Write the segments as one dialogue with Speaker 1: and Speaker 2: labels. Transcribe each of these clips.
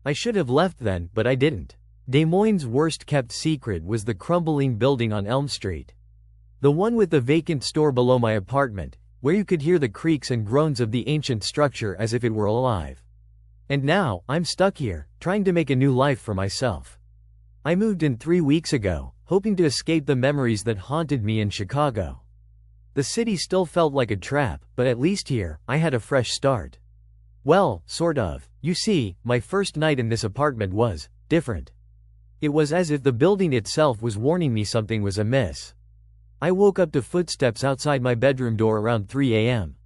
Speaker 1: I should have left then, but I didn't. Des Moines' worst-kept secret was the crumbling building on Elm Street. The one with the vacant store below my apartment, where you could hear the creaks and groans of the ancient structure as if it were alive. And now, I'm stuck here, trying to make a new life for myself. I moved in 3 weeks ago, hoping to escape the memories that haunted me in Chicago. The city still felt like a trap, but at least here, I had a fresh start. Well, sort of. You see, my first night in this apartment was different. It was as if the building itself was warning me something was amiss. I woke up to footsteps outside my bedroom door around 3 a.m.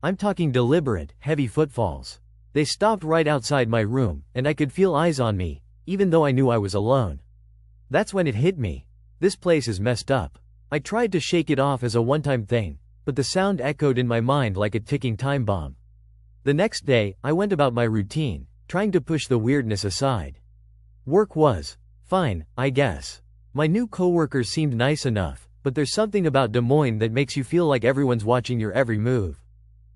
Speaker 1: I'm talking deliberate, heavy footfalls. They stopped right outside my room, and I could feel eyes on me, even though I knew I was alone. That's when it hit me. This place is messed up. I tried to shake it off as a one-time thing, but the sound echoed in my mind like a ticking time bomb. The next day, I went about my routine, trying to push the weirdness aside. Work was fine, I guess. My new coworkers seemed nice enough, but there's something about Des Moines that makes you feel like everyone's watching your every move.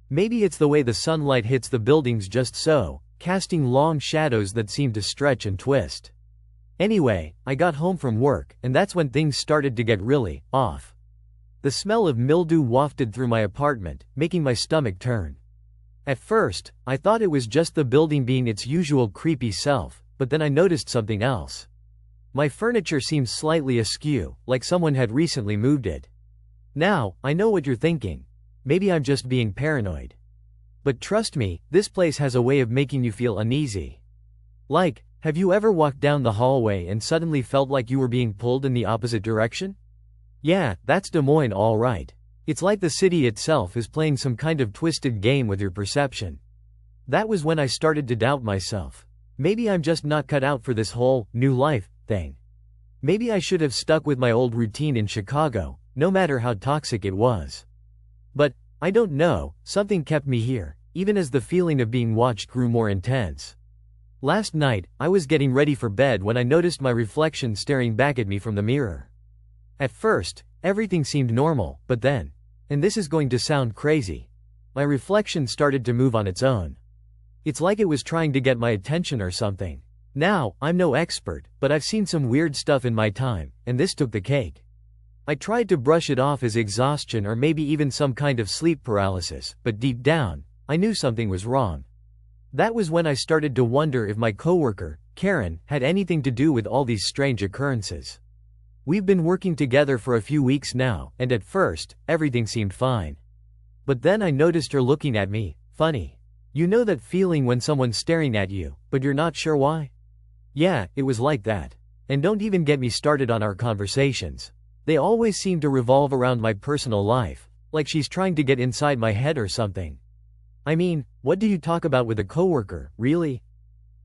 Speaker 1: Maybe it's the way the sunlight hits the buildings just so, casting long shadows that seem to stretch and twist. Anyway, I got home from work, and that's when things started to get really off. The smell of mildew wafted through my apartment, making my stomach turn. At first, I thought it was just the building being its usual creepy self, but then I noticed something else. My furniture seemed slightly askew, like someone had recently moved it. Now, I know what you're thinking. Maybe I'm just being paranoid. But trust me, this place has a way of making you feel uneasy. Like, have you ever walked down the hallway and suddenly felt like you were being pulled in the opposite direction? Yeah, that's Des Moines all right. It's like the city itself is playing some kind of twisted game with your perception. That was when I started to doubt myself. Maybe I'm just not cut out for this whole new life thing. Maybe I should have stuck with my old routine in Chicago, no matter how toxic it was. But I don't know, something kept me here, even as the feeling of being watched grew more intense. Last night, I was getting ready for bed when I noticed my reflection staring back at me from the mirror. At first, everything seemed normal, but then, and this is going to sound crazy, my reflection started to move on its own. It's like it was trying to get my attention or something. Now, I'm no expert, but I've seen some weird stuff in my time, and this took the cake. I tried to brush it off as exhaustion or maybe even some kind of sleep paralysis, but deep down, I knew something was wrong. That was when I started to wonder if my coworker, Karen, had anything to do with all these strange occurrences. We've been working together for a few weeks now, and at first, everything seemed fine. But then I noticed her looking at me, funny. You know that feeling when someone's staring at you, but you're not sure why? Yeah, it was like that. And don't even get me started on our conversations. They always seem to revolve around my personal life, like she's trying to get inside my head or something. I mean, what do you talk about with a coworker, really?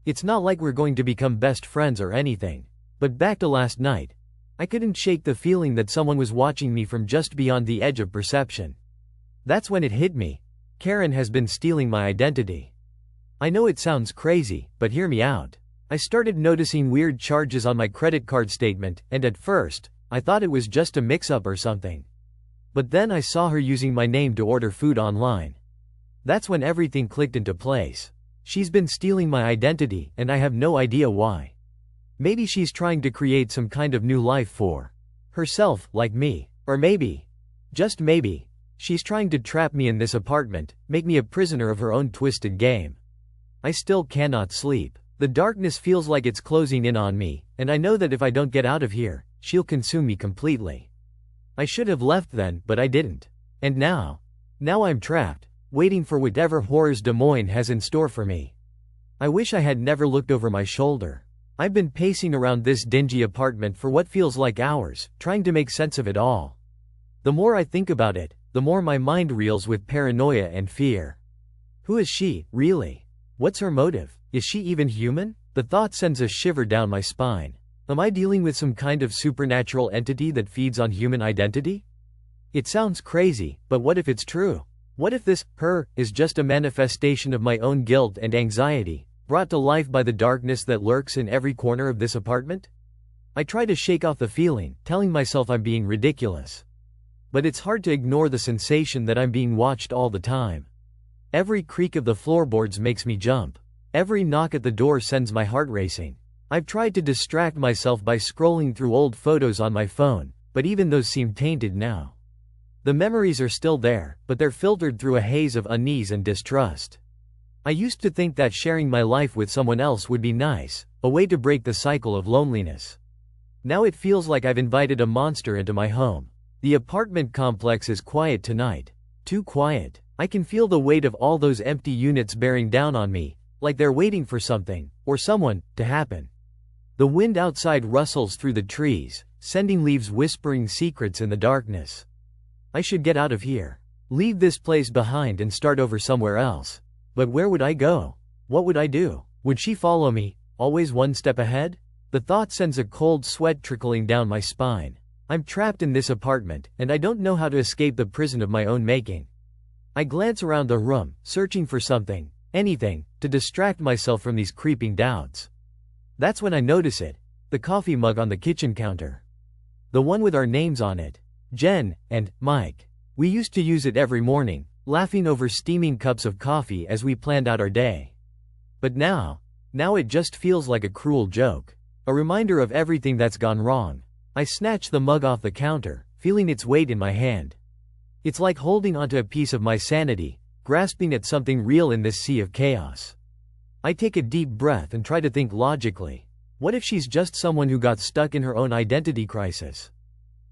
Speaker 1: It's not like we're going to become best friends or anything. But back to last night. I couldn't shake the feeling that someone was watching me from just beyond the edge of perception. That's when it hit me. Karen has been stealing my identity. I know it sounds crazy, but hear me out. I started noticing weird charges on my credit card statement, and at first, I thought it was just a mix-up or something. But then I saw her using my name to order food online. That's when everything clicked into place. She's been stealing my identity, and I have no idea why. Maybe she's trying to create some kind of new life for herself, like me. Or maybe, just maybe, she's trying to trap me in this apartment, make me a prisoner of her own twisted game. I still cannot sleep. The darkness feels like it's closing in on me, and I know that if I don't get out of here, she'll consume me completely. I should have left then, but I didn't. And now I'm trapped, waiting for whatever horrors Des Moines has in store for me. I wish I had never looked over my shoulder. I've been pacing around this dingy apartment for what feels like hours, trying to make sense of it all. The more I think about it, the more my mind reels with paranoia and fear. Who is she, really? What's her motive? Is she even human? The thought sends a shiver down my spine. Am I dealing with some kind of supernatural entity that feeds on human identity? It sounds crazy, but what if it's true? What if this, her, is just a manifestation of my own guilt and anxiety, brought to life by the darkness that lurks in every corner of this apartment? I try to shake off the feeling, telling myself I'm being ridiculous. But it's hard to ignore the sensation that I'm being watched all the time. Every creak of the floorboards makes me jump. Every knock at the door sends my heart racing. I've tried to distract myself by scrolling through old photos on my phone, but even those seem tainted now. The memories are still there, but they're filtered through a haze of unease and distrust. I used to think that sharing my life with someone else would be nice, a way to break the cycle of loneliness. Now it feels like I've invited a monster into my home. The apartment complex is quiet tonight. Too quiet. I can feel the weight of all those empty units bearing down on me, like they're waiting for something, or someone, to happen. The wind outside rustles through the trees, sending leaves whispering secrets in the darkness. I should get out of here. Leave this place behind and start over somewhere else. But where would I go? What would I do? Would she follow me, always one step ahead? The thought sends a cold sweat trickling down my spine. I'm trapped in this apartment, and I don't know how to escape the prison of my own making. I glance around the room, searching for something, anything, to distract myself from these creeping doubts. That's when I notice it, the coffee mug on the kitchen counter. The one with our names on it. Jen and Mike. We used to use it every morning, laughing over steaming cups of coffee as we planned out our day. But now it just feels like a cruel joke. A reminder of everything that's gone wrong. I snatch the mug off the counter, feeling its weight in my hand. It's like holding onto a piece of my sanity, grasping at something real in this sea of chaos. I take a deep breath and try to think logically. What if she's just someone who got stuck in her own identity crisis?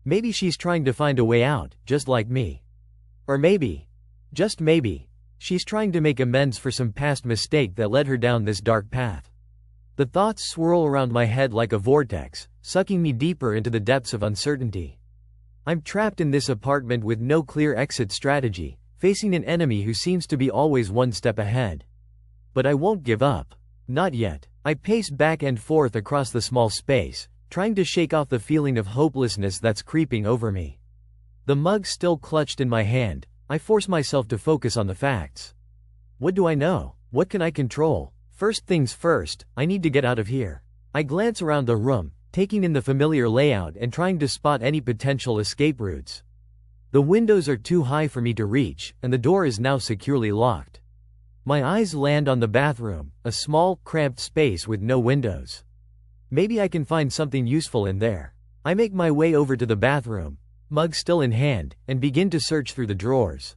Speaker 1: Maybe she's trying to find a way out, just like me. Or maybe, just maybe, she's trying to make amends for some past mistake that led her down this dark path. The thoughts swirl around my head like a vortex, sucking me deeper into the depths of uncertainty. I'm trapped in this apartment with no clear exit strategy, facing an enemy who seems to be always one step ahead. But I won't give up. Not yet. I pace back and forth across the small space, trying to shake off the feeling of hopelessness that's creeping over me. The mug still clutched in my hand, I force myself to focus on the facts. What do I know? What can I control? First things first, I need to get out of here. I glance around the room, taking in the familiar layout and trying to spot any potential escape routes. The windows are too high for me to reach, and the door is now securely locked. My eyes land on the bathroom, a small, cramped space with no windows. Maybe I can find something useful in there. I make my way over to the bathroom, mug still in hand, and begin to search through the drawers.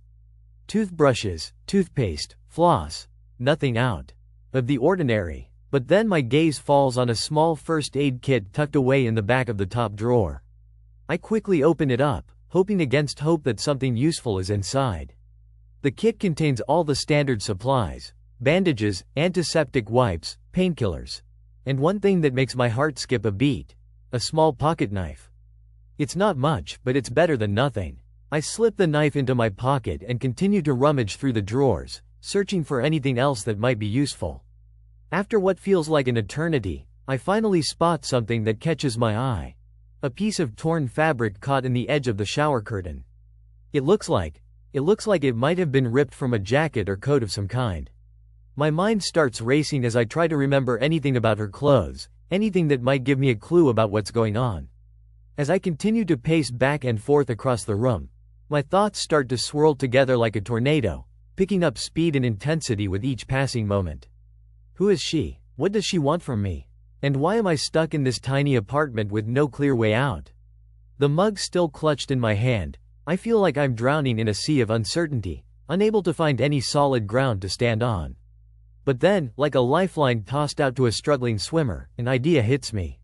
Speaker 1: Toothbrushes, toothpaste, floss, nothing out of the ordinary. But then my gaze falls on a small first aid kit tucked away in the back of the top drawer. I quickly open it up, hoping against hope that something useful is inside. The kit contains all the standard supplies: bandages, antiseptic wipes, painkillers. And one thing that makes my heart skip a beat: a small pocket knife. It's not much, but it's better than nothing. I slip the knife into my pocket and continue to rummage through the drawers, searching for anything else that might be useful. After what feels like an eternity, I finally spot something that catches my eye. A piece of torn fabric caught in the edge of the shower curtain. It looks like it might have been ripped from a jacket or coat of some kind. My mind starts racing as I try to remember anything about her clothes, anything that might give me a clue about what's going on. As I continue to pace back and forth across the room, my thoughts start to swirl together like a tornado, picking up speed and intensity with each passing moment. Who is she? What does she want from me? And why am I stuck in this tiny apartment with no clear way out? The mug still clutched in my hand, I feel like I'm drowning in a sea of uncertainty, unable to find any solid ground to stand on. But then, like a lifeline tossed out to a struggling swimmer, an idea hits me.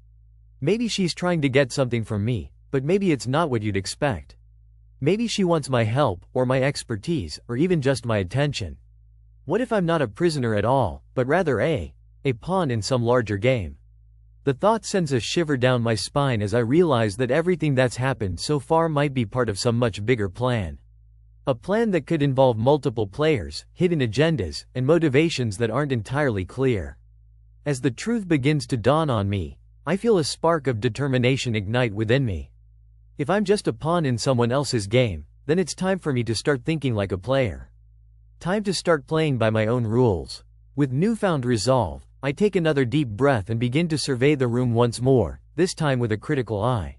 Speaker 1: Maybe she's trying to get something from me, but maybe it's not what you'd expect. Maybe she wants my help, or my expertise, or even just my attention. What if I'm not a prisoner at all, but rather a pawn in some larger game? The thought sends a shiver down my spine as I realize that everything that's happened so far might be part of some much bigger plan. A plan that could involve multiple players, hidden agendas, and motivations that aren't entirely clear. As the truth begins to dawn on me, I feel a spark of determination ignite within me. If I'm just a pawn in someone else's game, then it's time for me to start thinking like a player. Time to start playing by my own rules. With newfound resolve, I take another deep breath and begin to survey the room once more, this time with a critical eye.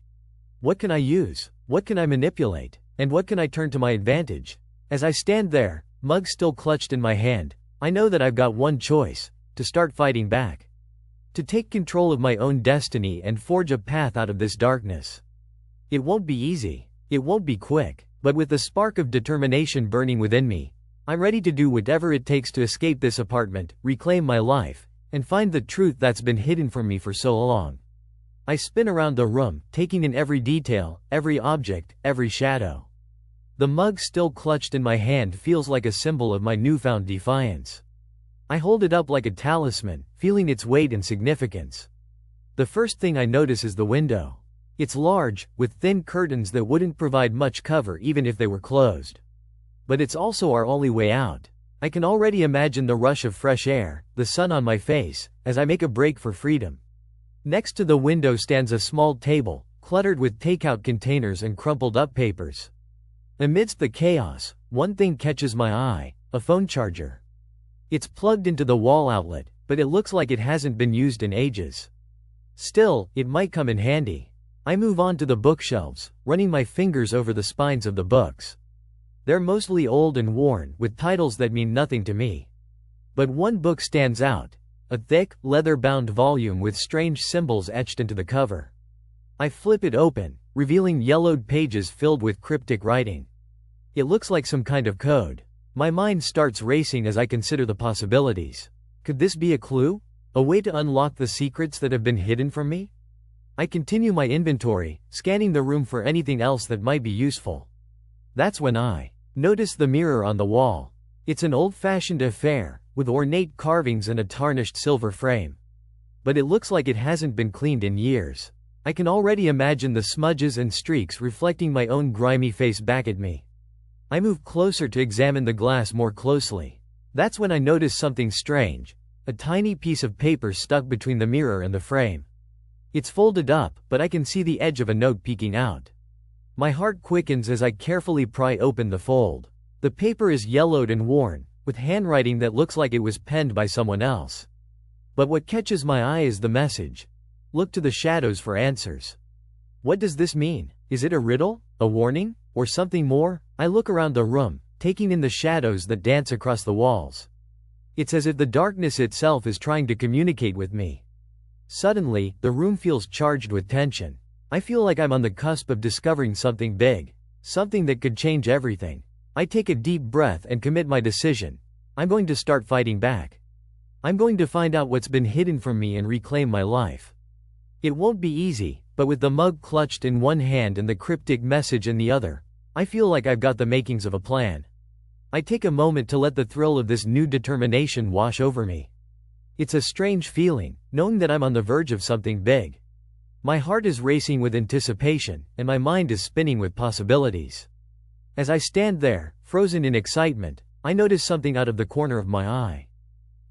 Speaker 1: What can I use? What can I manipulate? And what can I turn to my advantage? As I stand there, mug still clutched in my hand, I know that I've got one choice: to start fighting back. To take control of my own destiny and forge a path out of this darkness. It won't be easy. It won't be quick. But with the spark of determination burning within me, I'm ready to do whatever it takes to escape this apartment, reclaim my life, and find the truth that's been hidden from me for so long. I spin around the room, taking in every detail, every object, every shadow. The mug still clutched in my hand feels like a symbol of my newfound defiance. I hold it up like a talisman, feeling its weight and significance. The first thing I notice is the window. It's large, with thin curtains that wouldn't provide much cover even if they were closed. But it's also our only way out. I can already imagine the rush of fresh air, the sun on my face, as I make a break for freedom. Next to the window stands a small table, cluttered with takeout containers and crumpled up papers. Amidst the chaos, one thing catches my eye, a phone charger. It's plugged into the wall outlet, but it looks like it hasn't been used in ages. Still, it might come in handy. I move on to the bookshelves, running my fingers over the spines of the books. They're mostly old and worn, with titles that mean nothing to me. But one book stands out. A thick, leather-bound volume with strange symbols etched into the cover. I flip it open, revealing yellowed pages filled with cryptic writing. It looks like some kind of code. My mind starts racing as I consider the possibilities. Could this be a clue? A way to unlock the secrets that have been hidden from me? I continue my inventory, scanning the room for anything else that might be useful. That's when I notice the mirror on the wall. It's an old-fashioned affair, with ornate carvings and a tarnished silver frame. But it looks like it hasn't been cleaned in years. I can already imagine the smudges and streaks reflecting my own grimy face back at me. I move closer to examine the glass more closely. That's when I notice something strange, a tiny piece of paper stuck between the mirror and the frame. It's folded up, but I can see the edge of a note peeking out. My heart quickens as I carefully pry open the fold. The paper is yellowed and worn, with handwriting that looks like it was penned by someone else. But what catches my eye is the message. Look to the shadows for answers. What does this mean? Is it a riddle? A warning? Or something more? I look around the room, taking in the shadows that dance across the walls. It's as if the darkness itself is trying to communicate with me. Suddenly, the room feels charged with tension. I feel like I'm on the cusp of discovering something big. Something that could change everything. I take a deep breath and commit my decision. I'm going to start fighting back. I'm going to find out what's been hidden from me and reclaim my life. It won't be easy, but with the mug clutched in one hand and the cryptic message in the other, I feel like I've got the makings of a plan. I take a moment to let the thrill of this new determination wash over me. It's a strange feeling, knowing that I'm on the verge of something big. My heart is racing with anticipation, and my mind is spinning with possibilities. As I stand there, frozen in excitement, I notice something out of the corner of my eye.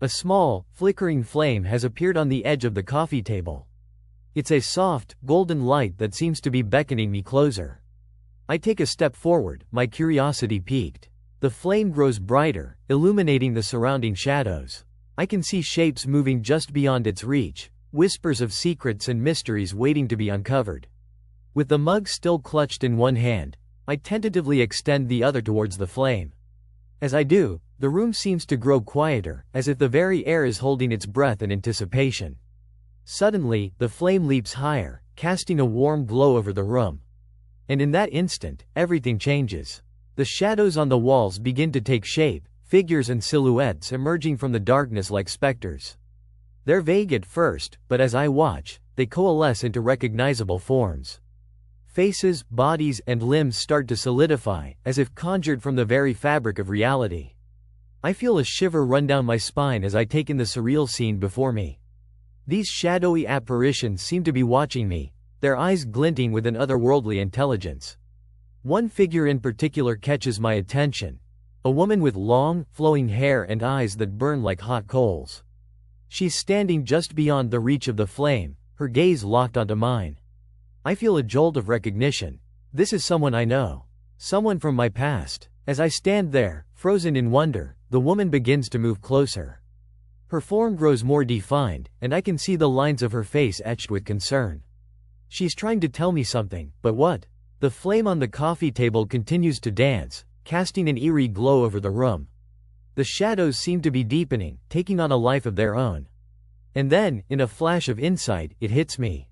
Speaker 1: A small, flickering flame has appeared on the edge of the coffee table. It's a soft, golden light that seems to be beckoning me closer. I take a step forward, my curiosity piqued. The flame grows brighter, illuminating the surrounding shadows. I can see shapes moving just beyond its reach, whispers of secrets and mysteries waiting to be uncovered. With the mug still clutched in one hand, I tentatively extend the other towards the flame. As I do, the room seems to grow quieter, as if the very air is holding its breath in anticipation. Suddenly, the flame leaps higher, casting a warm glow over the room. And in that instant, everything changes. The shadows on the walls begin to take shape, figures and silhouettes emerging from the darkness like specters. They're vague at first, but as I watch, they coalesce into recognizable forms. Faces, bodies, and limbs start to solidify, as if conjured from the very fabric of reality. I feel a shiver run down my spine as I take in the surreal scene before me. These shadowy apparitions seem to be watching me, their eyes glinting with an otherworldly intelligence. One figure in particular catches my attention. A woman with long, flowing hair and eyes that burn like hot coals. She's standing just beyond the reach of the flame, her gaze locked onto mine. I feel a jolt of recognition. This is someone I know. Someone from my past. As I stand there, frozen in wonder, the woman begins to move closer. Her form grows more defined, and I can see the lines of her face etched with concern. She's trying to tell me something, but what? The flame on the coffee table continues to dance, casting an eerie glow over the room. The shadows seem to be deepening, taking on a life of their own. And then, in a flash of insight, it hits me.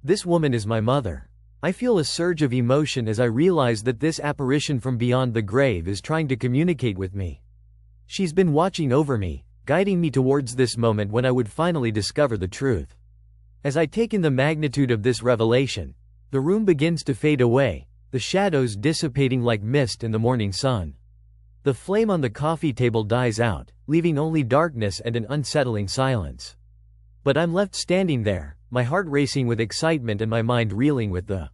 Speaker 1: This woman is my mother. I feel a surge of emotion as I realize that this apparition from beyond the grave is trying to communicate with me. She's been watching over me, guiding me towards this moment when I would finally discover the truth. As I take in the magnitude of this revelation, the room begins to fade away, the shadows dissipating like mist in the morning sun. The flame on the coffee table dies out, leaving only darkness and an unsettling silence. But I'm left standing there, my heart racing with excitement and my mind reeling with the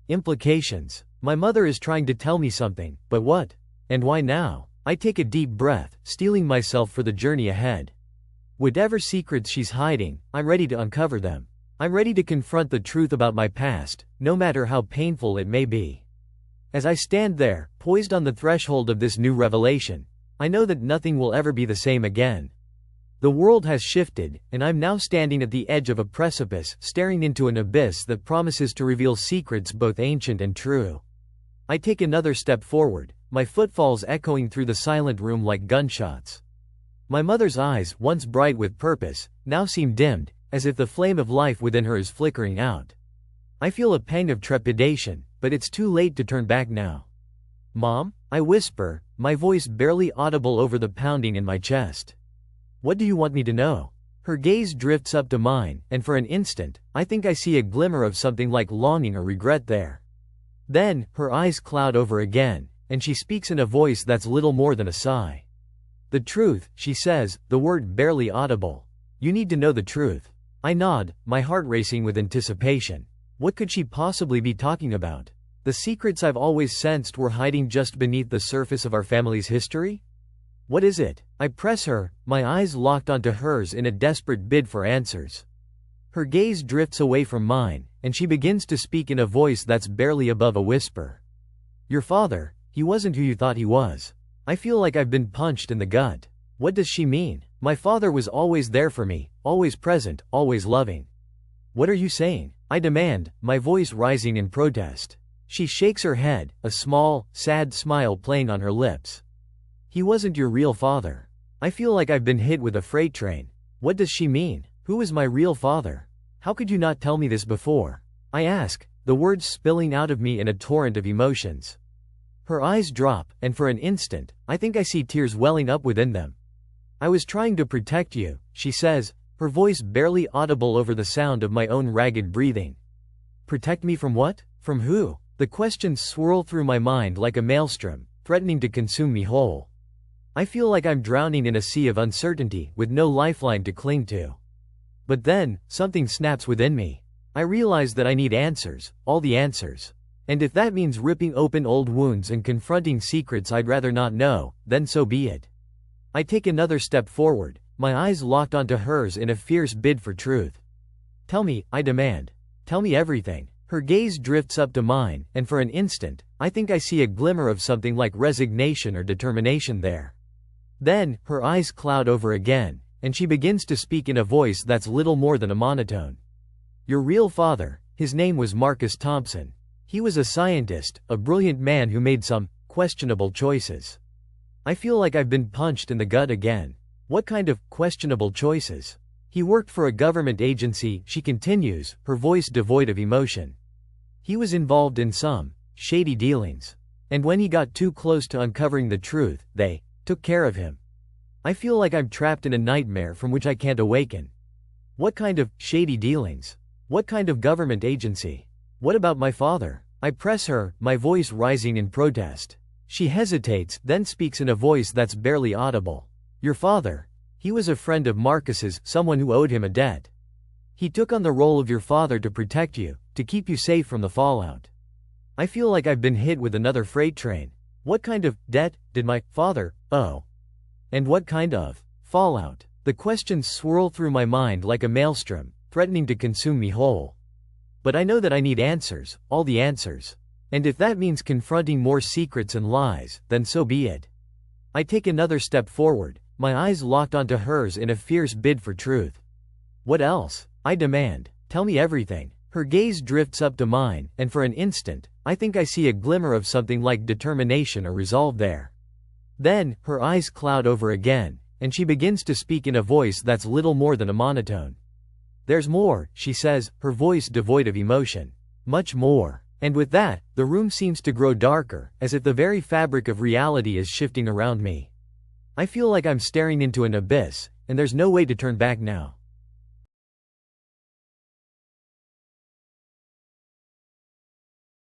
Speaker 1: implications. My mother is trying to tell me something, but what? And why now? I take a deep breath, steeling myself for the journey ahead. Whatever secrets she's hiding, I'm ready to uncover them. I'm ready to confront the truth about my past, no matter how painful it may be. As I stand there, poised on the threshold of this new revelation, I know that nothing will ever be the same again. The world has shifted, and I'm now standing at the edge of a precipice, staring into an abyss that promises to reveal secrets both ancient and true. I take another step forward, my footfalls echoing through the silent room like gunshots. My mother's eyes, once bright with purpose, now seem dimmed, as if the flame of life within her is flickering out. I feel a pang of trepidation, but it's too late to turn back now. "Mom?" I whisper, my voice barely audible over the pounding in my chest. "What do you want me to know?" Her gaze drifts up to mine, and for an instant, I think I see a glimmer of something like longing or regret there. Then, her eyes cloud over again, and she speaks in a voice that's little more than a sigh. "The truth," she says, the word barely audible. "You need to know the truth." I nod, my heart racing with anticipation. What could she possibly be talking about? The secrets I've always sensed were hiding just beneath the surface of our family's history? What is it? I press her, my eyes locked onto hers in a desperate bid for answers. Her gaze drifts away from mine, and she begins to speak in a voice that's barely above a whisper. "Your father, he wasn't who you thought he was." I feel like I've been punched in the gut. What does she mean? My father was always there for me, always present, always loving. "What are you saying?" I demand, my voice rising in protest. She shakes her head, a small, sad smile playing on her lips. "He wasn't your real father." I feel like I've been hit with a freight train. What does she mean? Who is my real father? How could you not tell me this before? I ask, the words spilling out of me in a torrent of emotions. Her eyes drop, and for an instant, I think I see tears welling up within them. "I was trying to protect you," she says, her voice barely audible over the sound of my own ragged breathing. "Protect me from what? From who?" The questions swirl through my mind like a maelstrom, threatening to consume me whole. I feel like I'm drowning in a sea of uncertainty, with no lifeline to cling to. But then, something snaps within me. I realize that I need answers, all the answers. And if that means ripping open old wounds and confronting secrets I'd rather not know, then so be it. I take another step forward, my eyes locked onto hers in a fierce bid for truth. "Tell me," I demand. "Tell me everything." Her gaze drifts up to mine, and for an instant, I think I see a glimmer of something like resignation or determination there. Then, her eyes cloud over again, and she begins to speak in a voice that's little more than a monotone. "Your real father, his name was Marcus Thompson. He was a scientist, a brilliant man who made some questionable choices." I feel like I've been punched in the gut again. What kind of questionable choices? "He worked for a government agency," she continues, her voice devoid of emotion. "He was involved in some shady dealings. And when he got too close to uncovering the truth, they took care of him." I feel like I'm trapped in a nightmare from which I can't awaken. What kind of shady dealings? What kind of government agency? What about my father? I press her, my voice rising in protest. She hesitates, then speaks in a voice that's barely audible. "Your father, he was a friend of Marcus's, someone who owed him a debt. He took on the role of your father to protect you, to keep you safe from the fallout." I feel like I've been hit with another freight train. What kind of debt did my father owe? And what kind of fallout? The questions swirl through my mind like a maelstrom, threatening to consume me whole. But I know that I need answers, all the answers. And if that means confronting more secrets and lies, then so be it. I take another step forward, my eyes locked onto hers in a fierce bid for truth. "What else?" I demand. "Tell me everything." Her gaze drifts up to mine, and for an instant, I think I see a glimmer of something like determination or resolve there. Then, her eyes cloud over again, and she begins to speak in a voice that's little more than a monotone. "There's more," she says, her voice devoid of emotion. "Much more." And with that, the room seems to grow darker, as if the very fabric of reality is shifting around me. I feel like I'm staring into an abyss, and there's no way to turn back now.